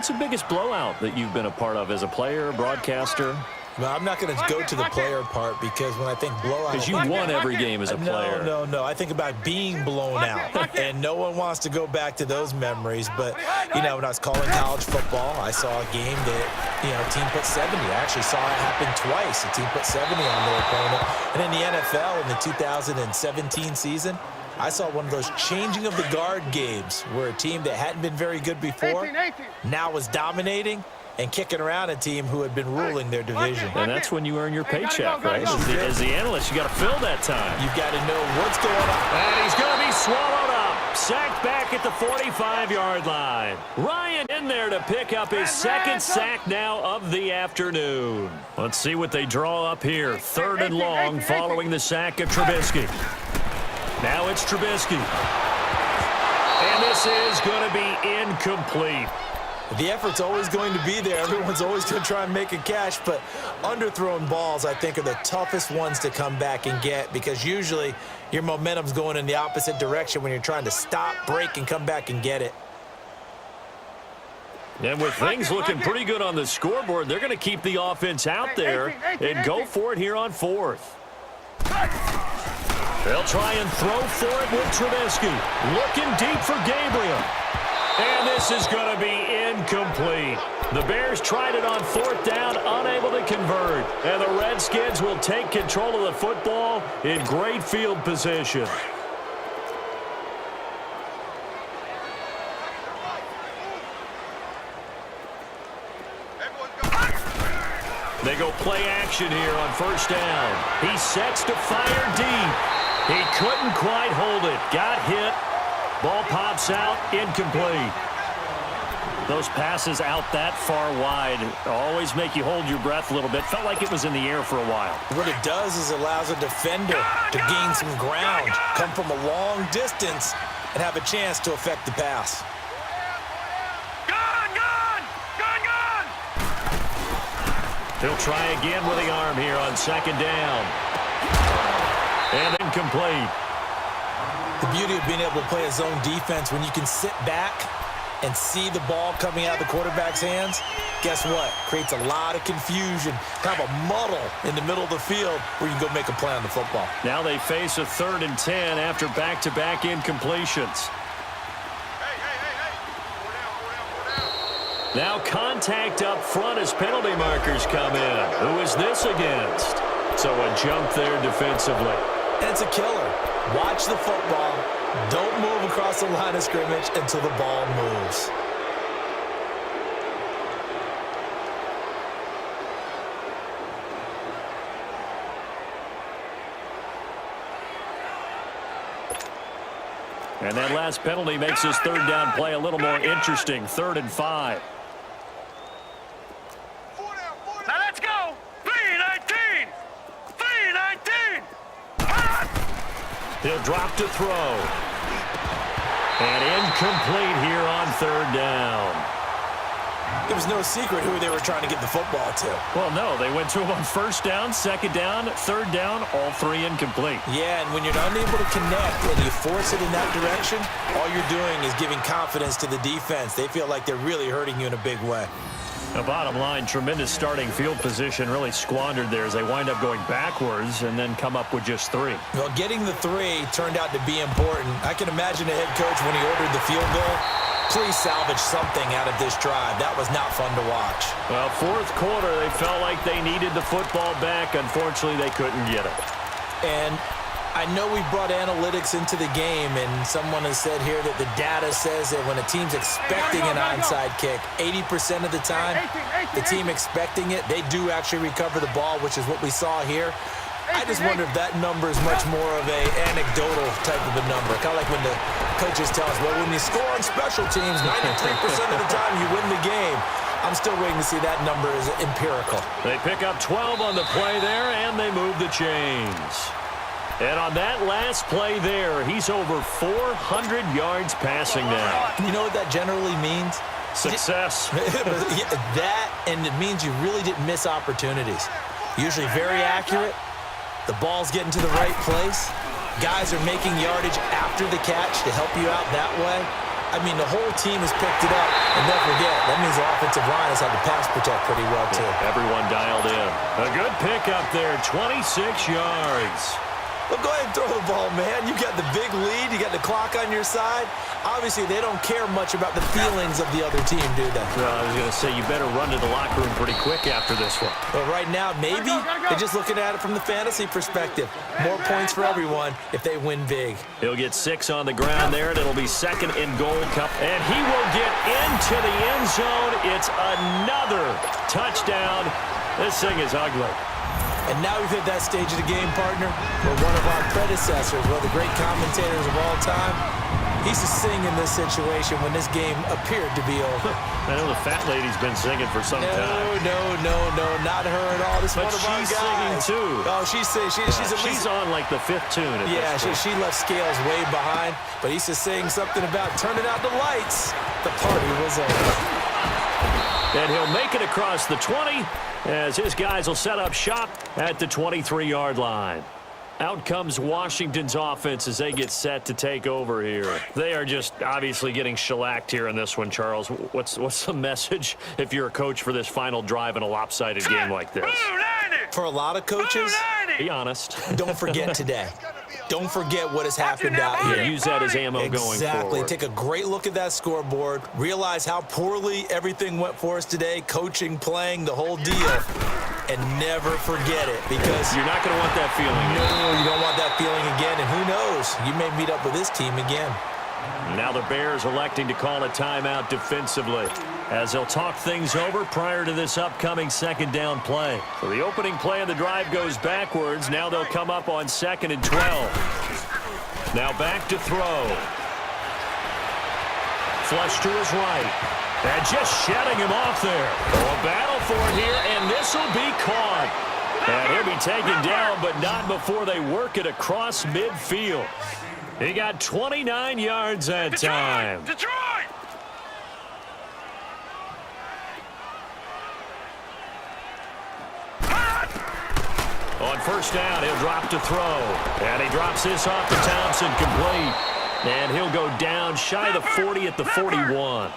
the biggest blowout that you've been a part of as a player, broadcaster? Well, I'm not going to go to the player part because when I think blowout... Because you won every game as a player. No. I think about being blown out. And no one wants to go back to those memories. But, you know, when I was calling college football, I saw a game that, you know, a team put 70. I actually saw it happen twice. A team put 70 on their opponent. And in the NFL, in the 2017 season, I saw one of those changing of the guard games where a team that hadn't been very good before now was dominating and kicking around a team who had been ruling their division. And that's when you earn your paycheck, right? As the analyst, you got to fill that time. You've got to know what's going on. And he's going to be swallowed up. Sacked back at the 45-yard line. Ryan in there to pick up his second sack now of the afternoon. Let's see what they draw up here. Third and long following the sack of Trubisky. Now it's Trubisky. And this is going to be incomplete. The effort's always going to be there. Everyone's always going to try and make a catch, but underthrown balls, I think, are the toughest ones to come back and get because usually your momentum's going in the opposite direction when you're trying to stop, break, and come back and get it. And with things looking pretty good on the scoreboard, they're going to keep the offense out there and go for it here on fourth. They'll try and throw for it with Trubisky. Looking deep for Gabriel. And this is going to be incomplete. The Bears tried it on fourth down, unable to convert. And the Redskins will take control of the football in great field position. They go play action here on first down. He sets to fire deep. He couldn't quite hold it. Got hit. Ball pops out, incomplete. Those passes out that far wide always make you hold your breath a little bit. Felt like it was in the air for a while. What it does is allows a defender to gain some ground, come from a long distance, and have a chance to affect the pass. He'll try again with the arm here on second down. And incomplete. The beauty of being able to play a zone defense when you can sit back and see the ball coming out of the quarterback's hands, guess what? Creates a lot of confusion, kind of a muddle in the middle of the field where you can go make a play on the football. Now they face a 3rd and 10 after back-to-back incompletions. Now contact up front as penalty markers come in. Who is this against? So a jump there defensively. And it's a killer. Watch the football. Don't move across the line of scrimmage until the ball moves. And that last penalty makes this third down play a little more interesting. 3rd and 5. Now let's go. 3-19. 3-19. He'll drop to throw. And incomplete here on 3rd down. It was no secret who they were trying to get the football to. Well, no, they went to him on 1st down, 2nd down, 3rd down, all 3 incomplete. Yeah, and when you're unable to connect and you force it in that direction, all you're doing is giving confidence to the defense. They feel like they're really hurting you in a big way. Now, bottom line, tremendous starting field position, really squandered there as they wind up going backwards and then come up with just 3. Well, getting the 3 turned out to be important. I can imagine the head coach when he ordered the field goal. Please salvage something out of this drive. That was not fun to watch. Well, 4th quarter, they felt like they needed the football back. Unfortunately, they couldn't get it. And I know we brought analytics into the game, and someone has said here that the data says that when a team's expecting an onside kick, 80% of the time, the team expecting it, they do actually recover the ball, which is what we saw here. I just wonder if that number is much more of a anecdotal type of a number. Kind of like when the coaches tell us, well, when you score on special teams, 93% of the time you win the game. I'm still waiting to see that number is empirical. They pick up 12 on the play there, and they move the chains. And on that last play there, he's over 400 yards passing now. You know what that generally means? Success. That, and it means you really didn't miss opportunities. Usually very accurate. The ball's getting to the right place. Guys are making yardage after the catch to help you out that way. I mean, the whole team has picked it up. And don't forget, that means the offensive line has had to pass protect pretty well, too. Everyone dialed in. A good pickup there, 26 yards. Well, go ahead and throw the ball, man. You got the big lead. You got the clock on your side. Obviously, they don't care much about the feelings of the other team, do they? Well, I was going to say, you better run to the locker room pretty quick after this one. Well, right now, maybe they're just looking at it from the fantasy perspective. More points for everyone if they win big. He'll get 6 on the ground there, and it'll be 2nd and goal. And he will get into the end zone. It's another touchdown. This thing is ugly. And now we've hit that stage of the game, partner, where one of our predecessors, one of the great commentators of all time, he used to sing in this situation when this game appeared to be over. I know the fat lady's been singing for some time. No, not her at all. This is one of our guys. She's singing too. Oh, she's on like the 5th tune. She left Scales way behind, but he used to sing something about turning out the lights. The party was over. And he'll make it across the 20 as his guys will set up shop at the 23-yard line. Out comes Washington's offense as they get set to take over here. They are just obviously getting shellacked here in this one, Charles. What's the message if you're a coach for this final drive in a lopsided game like this? For a lot of coaches, be honest. Don't forget today. Don't forget what has happened out here. Use that as ammo going forward. Exactly. Take a great look at that scoreboard. Realize how poorly everything went for us today. Coaching, playing, the whole deal. And never forget it, because you're not going to want that feeling. No, you don't want that feeling again. And who knows? You may meet up with this team again. Now the Bears electing to call a timeout defensively as they'll talk things over prior to this upcoming 2nd down play. So the opening play of the drive goes backwards. Now they'll come up on 2nd and 12. Now back to throw. Flush to his right. And just shutting him off there. A battle for it here, and this will be caught. And he'll be taken down, but not before they work it across midfield. He got 29 yards that time. Detroit! On 1st down, he'll drop to throw. And he drops this off to Thompson, complete. And he'll go down shy of the 40 at the 41.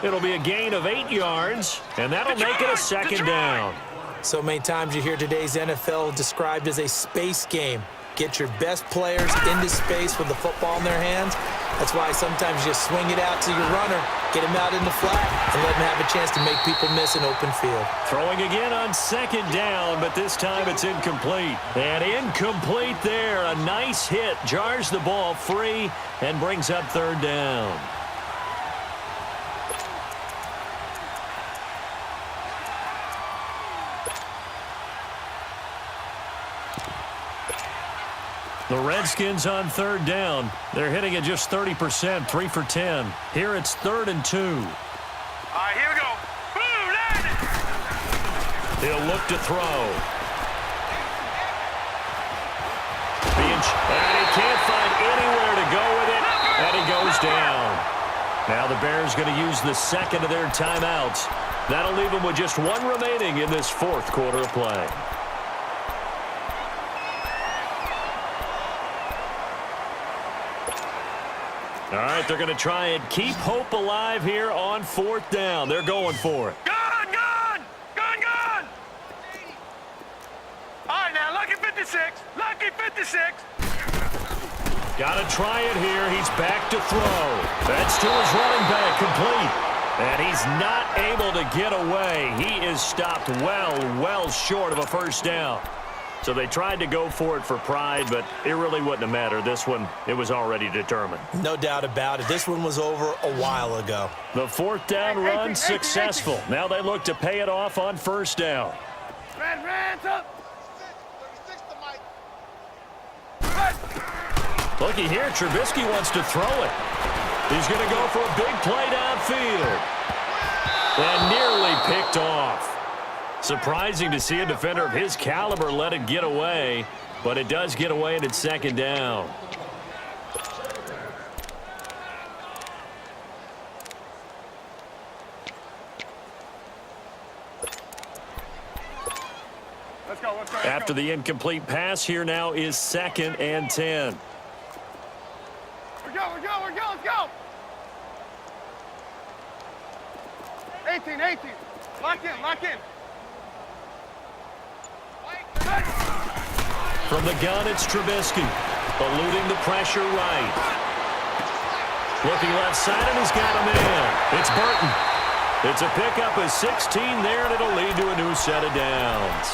It'll be a gain of 8 yards, and that'll make it a 2nd down. So many times you hear today's NFL described as a space game. Get your best players into space with the football in their hands. That's why sometimes you just swing it out to your runner, get him out in the flat, and let him have a chance to make people miss an open field. Throwing again on 2nd down, but this time it's incomplete. And incomplete there. A nice hit. Jars the ball free and brings up 3rd down. The Redskins on third down. They're hitting at just 30%, 3 for 10. Here it's 3rd and 2. All right, here we go. Boom, landed. He'll look to throw. And he can't find anywhere to go with it, and he goes down. Now the Bears going to use the second of their timeouts. That'll leave them with just one remaining in this fourth quarter of play. All right, they're going to try and keep hope alive here on 4th down. They're going for it. Gun, gun, gun, gun. All right, now, lucky 56, lucky 56. Got to try it here. He's back to throw. That's to his running back, complete. And he's not able to get away. He is stopped well short of a first down. So they tried to go for it for pride, but it really wouldn't have mattered. This one, it was already determined. No doubt about it. This one was over a while ago. The 4th down run successful. Now they look to pay it off on 1st down. Red, up. 36 to Mike. Looky here, Trubisky wants to throw it. He's going to go for a big play downfield. And nearly picked off. Surprising to see a defender of his caliber let it get away, but it does get away and it's 2nd down. Let's go. After the incomplete pass, here now is 2nd and 10. We're go, let's go. 18. Lock in. From the gun, it's Trubisky. Eluding the pressure right. Looking left side, and he's got a man. It's Burton. It's a pickup of 16 there, and it'll lead to a new set of downs.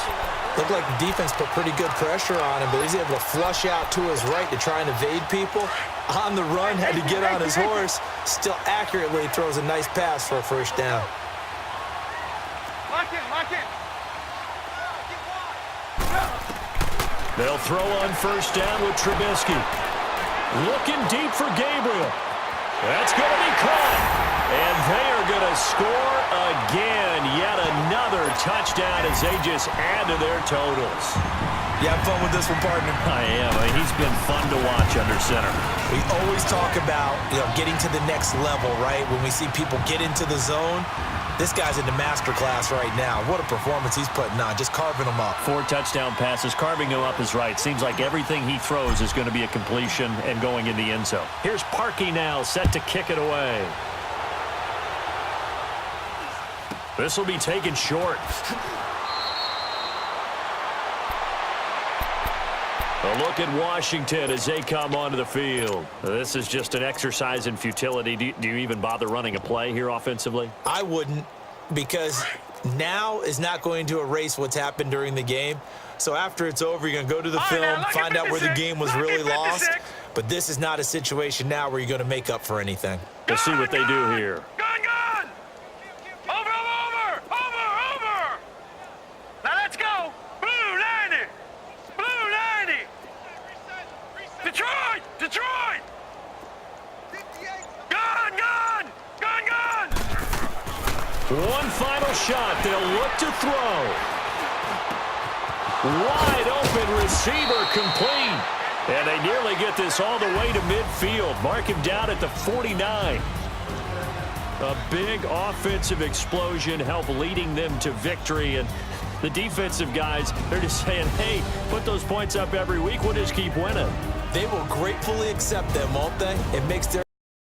Looked like the defense put pretty good pressure on him, but he's able to flush out to his right to try and evade people. On the run, had to get on his horse. Still accurately throws a nice pass for a first down. Lock in. They'll throw on 1st down with Trubisky. Looking deep for Gabriel. That's going to be caught. And they are going to score again. Yet another touchdown as they just add to their totals. You have fun with this one, partner? I am. He's been fun to watch under center. We always talk about, getting to the next level, right? When we see people get into the zone, this guy's in the master class right now. What a performance he's putting on, just carving them up. 4 touchdown passes. Carving him up is right. Seems like everything he throws is going to be a completion and going in the end zone. Here's Parkey now, set to kick it away. This will be taken short. A look at Washington as they come onto the field. This is just an exercise in futility. Do you even bother running a play here offensively? I wouldn't, because now is not going to erase what's happened during the game. So after it's over, you're going to go to the film, find out where the game was really lost. But this is not a situation now where you're going to make up for anything. We'll see what they do here. Gun! Over! Now let's go! Blue 90! Detroit! Gun! One final shot. They'll look to throw. Wide open receiver complete. And they nearly get this all the way to midfield. Mark him down at the 49. A big offensive explosion helped leading them to victory. And the defensive guys, they're just saying, hey, put those points up every week. We'll just keep winning. They will gratefully accept them, won't they? It makes their